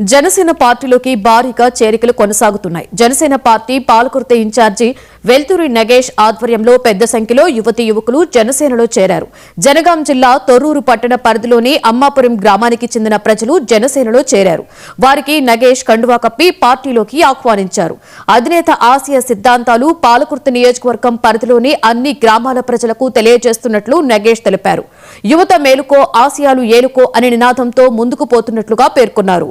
జనసేన పార్టీలోకి భారీగా చేరికలు కొనసాగుతున్నాయి. జనసేన పార్టీ పాలకుర్తి ఇన్ఛార్జి వెల్తురి నగేష్ ఆధ్వర్యంలో పెద్ద సంఖ్యలో యువతీ యువకులు జనసేనలో చేరారు. జనగాం జిల్లా తొర్రూరు పట్టణ పరిధిలోని అమ్మాపురం గ్రామానికి చెందిన ప్రజలు జనసేనలో చేరారు. వారికి నగేష్ కండువా కప్పి పార్టీలోకి ఆహ్వానించారు. అధినేత ఆశయ సిద్ధాంతాలు పాలకుర్తి నియోజకవర్గం పరిధిలోని అన్ని గ్రామాల ప్రజలకు తెలియజేస్తున్నట్లు నగేష్ తెలిపారు. యువత మేలుకో ఆశయాలు ఏలుకో అనే నినాదంతో ముందుకు పోతున్నట్లుగా పేర్కొన్నారు.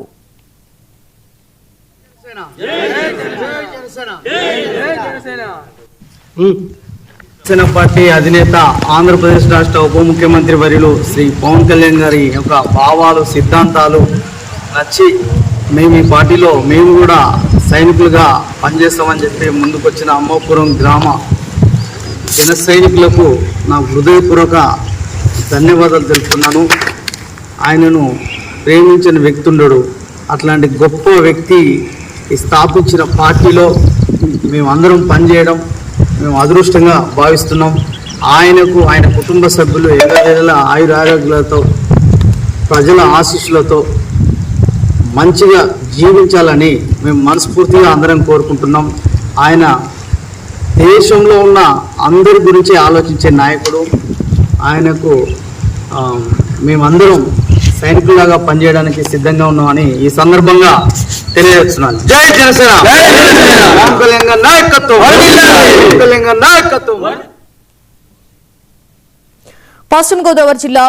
జనసేన పార్టీ అధినేత ఆంధ్రప్రదేశ్ రాష్ట్ర ఉప ముఖ్యమంత్రి వర్యులు శ్రీ పవన్ కళ్యాణ్ గారి యొక్క భావాలు సిద్ధాంతాలు నచ్చి మేము ఈ పార్టీలో మేము కూడా సైనికులుగా పనిచేస్తామని చెప్పి ముందుకొచ్చిన అమ్మాపురం గ్రామ జన సైనికులకు నా హృదయపూర్వక ధన్యవాదాలు తెలుపుతున్నాను. ఆయనను ప్రేమించిన వ్యక్తి ఉండడు. అట్లాంటి గొప్ప వ్యక్తి స్థాపించిన పార్టీలో మేమందరం పనిచేయడం మేము అదృష్టంగా భావిస్తున్నాం. ఆయనకు ఆయన కుటుంబ సభ్యులు ఎల్లవేళలా ఆయురారోగ్యాలతో ప్రజల ఆశీస్సులతో మంచిగా జీవించాలని మేము మనస్ఫూర్తిగా అందరం కోరుకుంటున్నాం. ఆయన దేశంలో ఉన్న అందరి గురించి ఆలోచించే నాయకుడు. ఆయనకు మేమందరం సైనికులాగా పనిచేయడానికి సిద్ధంగా ఉన్నామని ఈ సందర్భంగా తెలియజేస్తున్నాను. జై జనసేన, పవన్ కళ్యాణ్ గారి నాయకత్వం, పవన్ కళ్యాణ్ గారి నాయకత్వం. పశ్చిమ గోదావరి జిల్లా